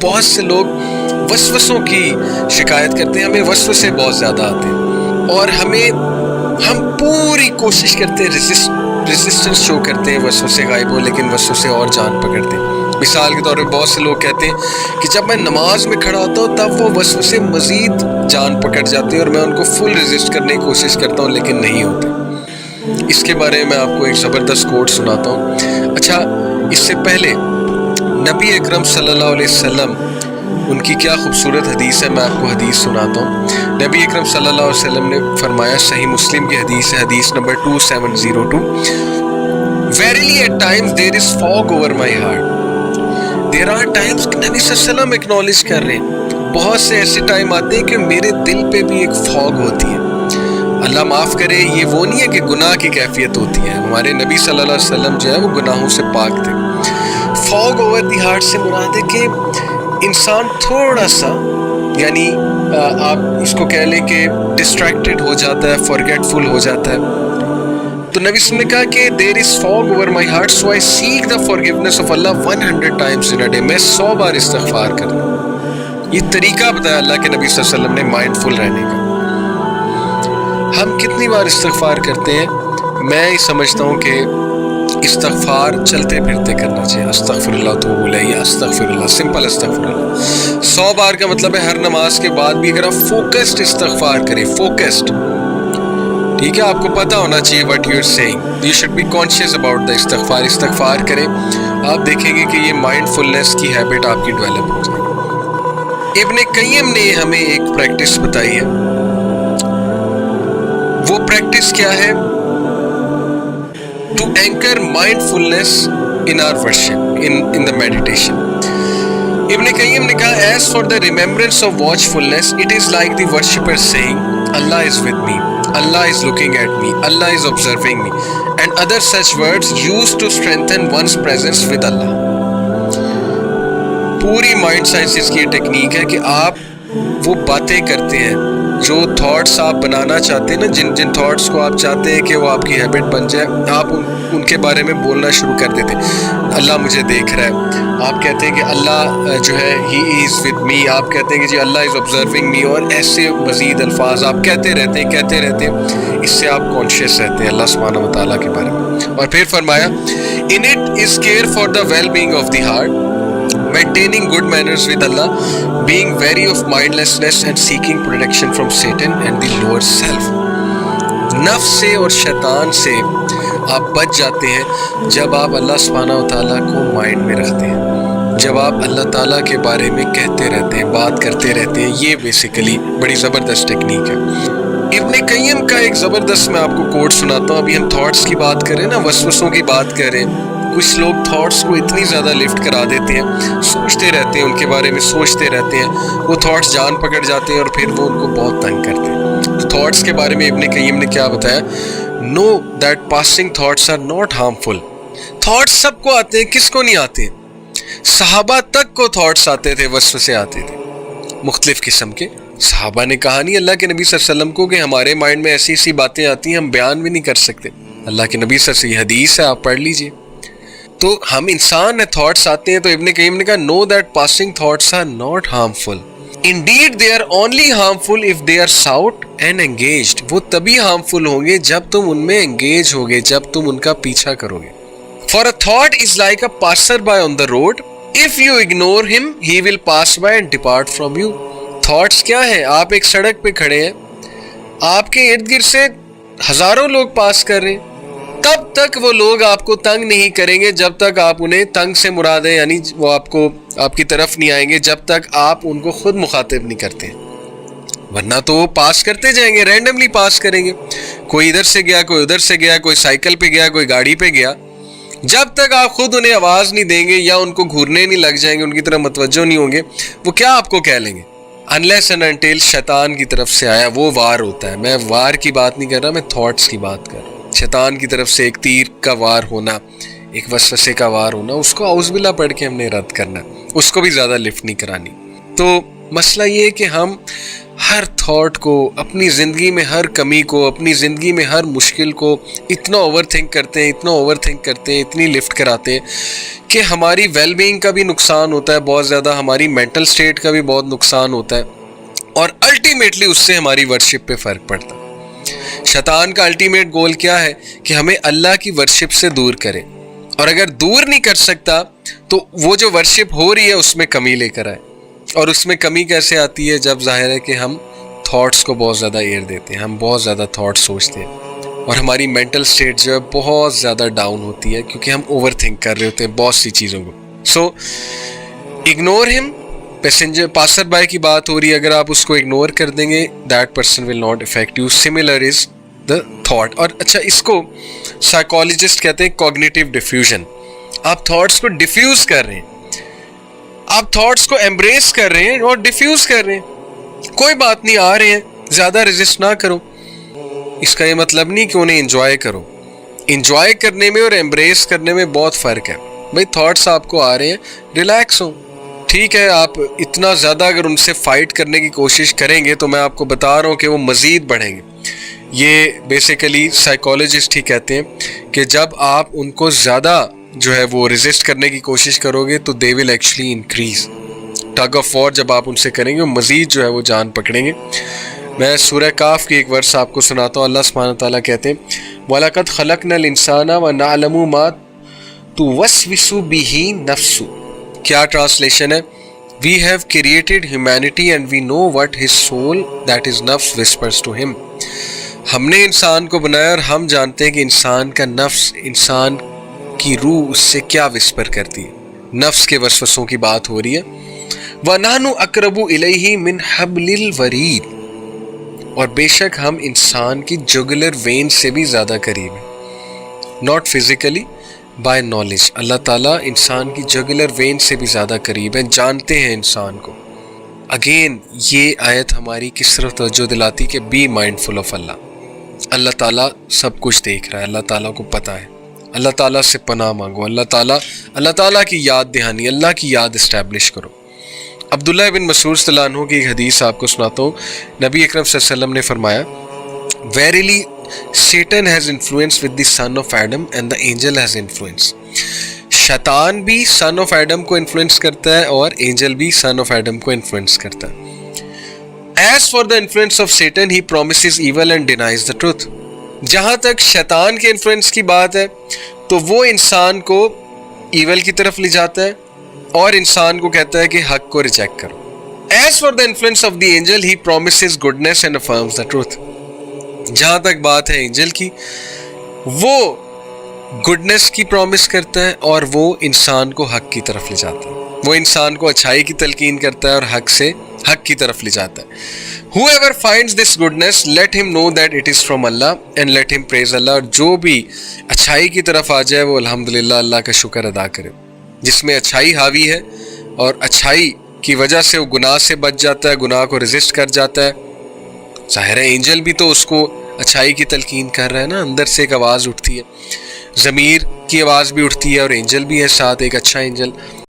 بہت سے لوگ وسوسوں کی شکایت کرتے ہیں، ہمیں وسوسے بہت زیادہ آتے ہیں اور ہم پوری کوشش کرتے ہیں، ریزسٹنس شو کرتے ہیں وسوسے غائب ہو، لیکن وسوسے اور جان پکڑتے ہیں۔ مثال کے طور پہ بہت سے لوگ کہتے ہیں کہ جب میں نماز میں کھڑا ہوتا ہوں تب وہ وسوسے مزید جان پکڑ جاتے ہیں اور میں ان کو فل ریزسٹ کرنے کی کوشش کرتا ہوں لیکن نہیں ہوتے۔ اس کے بارے میں آپ کو ایک زبردست کوٹ سناتا ہوں۔ اچھا، اس سے پہلے نبی اکرم صلی اللہ علیہ وسلم، ان کی کیا خوبصورت حدیث ہے، میں آپ کو حدیث سناتا ہوں۔ نبی اکرم صلی اللہ علیہ وسلم نے فرمایا، صحیح مسلم کی حدیث ہے، حدیث number 2702، Verily at times there is fog over my heart. There are times کہ نبی صلی اللہ علیہ وسلم اکنالج کر رہے ہیں، بہت سے ایسے ٹائم آتے ہیں کہ میرے دل پہ بھی ایک فوگ ہوتی ہے۔ اللہ معاف کرے، یہ وہ نہیں ہے کہ گناہ کی کیفیت ہوتی ہے، ہمارے نبی صلی اللہ علیہ وسلم جو ہے وہ گناہوں سے پاک تھے۔ فوگ اوور دی ہارٹ سے مراد ہے کہ انسان تھوڑا سا، یعنی آپ اس کو کہہ لیں کہ ڈسٹریکٹڈ ہو جاتا ہے، فارگیٹفل ہو جاتا ہے۔ تو نبی صلی اللہ علیہ وسلم نے کہا کہ there is fog over my heart so I seek the forgiveness of اللہ 100 times in a day، میں 100 بار استغفار کرتا ہوں۔ یہ طریقہ بتایا اللہ کے نبی صلی اللہ علیہ وسلم نے مائنڈ فل رہنے کا۔ ہم کتنی بار استغفار کرتے ہیں؟ میں سمجھتا ہوں کہ استغفار چلتے پھرتے کرنا چاہیے۔ استغفر اللہ توب الیہ، استغفر اللہ، سمپل استغفر اللہ 100 بار کا مطلب ہے ہر نماز کے بعد بھی اگر آپ فوکسڈ استغفار کریں، فوکسڈ، ٹھیک ہے، آپ کو پتہ ہونا چاہیے what you are saying, you should be conscious about the استغفار کریں، آپ دیکھیں گے کہ یہ مائنڈ فلنس کی ہیبٹ آپ کی ڈیولپ ہو جائے گی۔ ابن قیم نے ہمیں ایک پریکٹس بتائی ہے، وہ پریکٹس کیا ہے؟ to anchor mindfulness in our worship, in the meditation۔ ابن قیم نے کہا as for the remembrance of watchfulness it is like the worshipper saying Allah is with me, Allah is looking at me, Allah is observing me and other such words used to strengthen one's presence with Allah۔ پوری mind sciences کی یہ technique ہے کہ آپ وہ باتیں کرتے ہیں جو تھاٹس آپ بنانا چاہتے ہیں نا، جن تھاٹس کو آپ چاہتے ہیں کہ وہ آپ کی ہیبٹ بن جائے، آپ ان کے بارے میں بولنا شروع کر دیتے ہیں۔ اللہ مجھے دیکھ رہا ہے، آپ کہتے ہیں کہ اللہ جو ہے ہی از ود می، آپ کہتے ہیں کہ جی اللہ از آبزرونگ می، اور ایسے مزید الفاظ آپ کہتے رہتے ہیں۔ اس سے آپ کانشیس رہتے ہیں اللہ سبحانہ و تعالیٰ کے بارے میں۔ اور پھر فرمایا in it is care for the well being of the heart, maintaining good manners with Allah, being wary of mindlessness and seeking protection from Satan and the lower self۔ نفس سے اور شیطان سے آپ بچ جاتے ہیں جب آپ اللہ سبحانہ و تعالیٰ کو مائنڈ میں رکھتے ہیں، جب آپ اللہ تعالیٰ کے بارے میں کہتے رہتے ہیں، بات کرتے رہتے ہیں۔ یہ بیسیکلی بڑی زبردست ٹیکنیک ہے۔ ابن قیم کا ایک زبردست میں آپ کو کوٹ سناتا ہوں۔ ابھی ہم تھاٹس کی بات کر رہے ہیں نا، وسوسوں کی بات کر رہے ہیں۔ کچھ لوگ تھاٹس کو اتنی زیادہ لفٹ کرا دیتے ہیں، سوچتے رہتے ہیں، ان کے بارے میں سوچتے رہتے ہیں، وہ تھاٹس جان پکڑ جاتے ہیں اور پھر وہ ان کو بہت تنگ کرتے ہیں۔ تو تھاٹس کے بارے میں ابن قیم نے کیا بتایا؟ No that passing thoughts are not harmful. Thoughts سب کو آتے ہیں، کس کو نہیں آتے؟ صحابہ تک کو تھاٹس آتے تھے، وسوسے آتے تھے مختلف قسم کے۔ صحابہ نے کہا نہیں اللہ کے نبی صلی اللہ علیہ وسلم کو کہ ہمارے مائنڈ میں ایسی ایسی باتیں آتی ہیں ہم بیان بھی نہیں کر سکتے۔ اللہ کے نبی صلی اللہ علیہ وسلم، حدیث ہے، آپ پڑھ لیجئے۔ تو ہم انسان ہیں، تھاٹس آتے ہیں۔ تو ابن قیم نے کہا know that passing thoughts are not harmful, indeed they are only harmful if they are sought and engaged. وہ تبھی ہارمفل ہوں گے جب تم ان میں انگیج ہوگے، جب تم ان کا پیچھا کرو گے۔ For a thought is like a passer by on the road, if you ignore him he will pass by and depart from you. Thoughts کیا ہیں؟ آپ ایک سڑک پہ کھڑے ہیں، آپ کے ارد گرد سے ہزاروں لوگ پاس کر رہے ہیں، تب تک وہ لوگ آپ کو تنگ نہیں کریں گے جب تک آپ انہیں تنگ سے مراد ہے، یعنی وہ آپ کی طرف نہیں آئیں گے جب تک آپ ان کو خود مخاطب نہیں کرتے، ورنہ تو وہ پاس کرتے جائیں گے، رینڈملی پاس کریں گے، کوئی ادھر سے گیا، کوئی ادھر سے گیا، کوئی سائیکل پہ گیا، کوئی گاڑی پہ گیا۔ جب تک آپ خود انہیں آواز نہیں دیں گے یا ان کو گھورنے نہیں لگ جائیں گے، ان کی طرف متوجہ نہیں ہوں گے، وہ کیا آپ کو کہہ لیں گے؟ unless and until شیطان کی طرف سے آیا وہ وار ہوتا ہے۔ میں وار کی بات نہیں کر رہا، میں تھاٹس کی بات کر رہا ہوں۔ شیطان کی طرف سے ایک تیر کا وار ہونا، ایک وسوسے کا وار ہونا، اس کو اعوذ باللہ پڑھ کے ہم نے رد کرنا، اس کو بھی زیادہ لفٹ نہیں کرانی۔ تو مسئلہ یہ ہے کہ ہم ہر تھاٹ کو، اپنی زندگی میں ہر کمی کو، اپنی زندگی میں ہر مشکل کو اتنا اوور تھنک کرتے ہیں، اتنی لفٹ کراتے ہیں کہ ہماری ویل بینگ کا بھی نقصان ہوتا ہے بہت زیادہ، ہماری مینٹل سٹیٹ کا بھی بہت نقصان ہوتا ہے، اور الٹیمیٹلی اس سے ہماری ورشپ پہ فرق پڑتا ہے۔ شیطان کا الٹیمیٹ گول کیا ہے؟ کہ ہمیں اللہ کی ورشپ سے دور کرے، اور اگر دور نہیں کر سکتا تو وہ جو ورشپ ہو رہی ہے اس میں کمی لے کر آئے۔ اور اس میں کمی کیسے آتی ہے؟ جب ظاہر ہے کہ ہم تھاٹس کو بہت زیادہ ایئر دیتے ہیں، ہم بہت زیادہ تھاٹس سوچتے ہیں، اور ہماری مینٹل سٹیٹ جو ہے بہت زیادہ ڈاؤن ہوتی ہے، کیونکہ ہم اوور تھنک کر رہے ہوتے ہیں بہت سی چیزوں کو۔ سو اگنور ہم، پیسنجر پاسر بائی کی بات ہو رہی ہے، اگر آپ اس کو اگنور کر دیں گے that person will not affect you, similar is the thought. اور اچھا، اس کو سائیکالوجسٹ کہتے ہیں کوگنیٹیو ڈیفیوژن۔ آپ تھاٹس کو ڈیفیوز کر رہے ہیں، آپ تھاٹس کو ایمبریس کر رہے ہیں اور ڈیفیوز کر رہے ہیں، کوئی بات نہیں، آ رہے ہیں، زیادہ ریزسٹ نہ کرو۔ اس کا یہ مطلب نہیں کہ انہیں انجوائے کرو، انجوائے کرنے میں اور ایمبریس کرنے میں بہت فرق ہے۔ بھائی تھاٹس آپ کو آ رہے ہیں، ریلیکس ہو، ٹھیک ہے۔ آپ اتنا زیادہ اگر ان سے فائٹ کرنے کی کوشش کریں گے تو میں آپ کو بتا رہا ہوں کہ وہ مزید بڑھیں گے۔ یہ بیسیکلی سائیکالوجسٹ ہی کہتے ہیں کہ جب آپ ان کو زیادہ جو ہے وہ ریزسٹ کرنے کی کوشش کرو گے تو they will actually increase. Tug of war جب آپ ان سے کریں گے وہ مزید جو ہے وہ جان پکڑیں گے۔ میں سورہ کاف کی ایک ورس آپ کو سناتا ہوں۔ اللہ سبحانہ تعالیٰ کہتے ہیں وَلَقَدْ خَلَقْنَا الْإِنسَانَ وَنَعْلَمُ مَا تُوَسْوِسُ بِهِ نَفْسُهُ۔ کیا ٹرانسلیشن ہے؟ We have created humanity and we know what his soul, that is nafs, whispers to him۔ ہم نے انسان کو بنایا اور ہم جانتے ہیں کہ انسان کا نفس، انسان کی روح اس سے کیا وسپر کرتی ہے۔ نفس کے وسوسوں کی بات ہو رہی ہے۔ وَنَحْنُ أَقْرَبُ إِلَيْهِ مِنْ حَبْلِ الْوَرِيدِ، اور بے شک ہم انسان کی جگلر وین سے بھی زیادہ قریب ہیں، ناٹ فزیکلی، بائی نالج۔ اللہ تعالیٰ انسان کی جگلر وین سے بھی زیادہ قریب ہیں، جانتے ہیں انسان کو۔ اگین یہ آیت ہماری کس طرف توجہ دلاتی کہ بی مائنڈ فل آف اللہ۔ اللہ تعالیٰ سب کچھ دیکھ رہا ہے، اللہ تعالیٰ کو پتہ ہے، اللہ تعالیٰ سے پناہ مانگو، اللہ تعالیٰ کی یاد دہانی، اللہ کی یاد اسٹیبلش کرو۔ عبداللہ بن مسعود صلی اللہ عنہ کی ایک حدیث آپ کو سناتا ہوں۔ نبی اکرم صلی اللہ علیہ وسلم نے فرمایا Verily, Satan has influence with the son of Adam and the angel has influence۔ شیطان بھی son of Adam کو influence کرتا ہے اور angel بھی son of Adam کو influence کرتا ہے۔ As for the influence of Satan, he promises evil and denies the truth۔ جہاں تک شیطان کے influence کی بات ہے تو وہ انسان کو evil کی طرف لے جاتا ہے اور انسان کو کہتا ہے کہ حق کو ریجیکٹ کرو۔ As for the influence of the angel, he promises goodness and affirms the truth۔ جہاں تک بات ہے اینجل کی، وہ گڈنس کی پرومس کرتا ہے اور وہ انسان کو حق کی طرف لے جاتا ہے، وہ انسان کو اچھائی کی تلقین کرتا ہے اور حق کی طرف لے جاتا ہے۔ Whoever finds this goodness, let him know that it is from Allah and let him praise Allah۔ اور جو بھی اچھائی کی طرف آ جائے وہ الحمدللہ اللہ کا شکر ادا کرے۔ جس میں اچھائی حاوی ہے اور اچھائی کی وجہ سے وہ گناہ سے بچ جاتا ہے، گناہ کو ریزسٹ کر جاتا ہے۔ ظاہر ہے اینجل بھی تو اس کو اچھائی کی تلقین کر رہا ہے نا، اندر سے ایک آواز اٹھتی ہے، ضمیر کی آواز بھی اٹھتی ہے اور اینجل بھی ہے ساتھ، ایک اچھا اینجل۔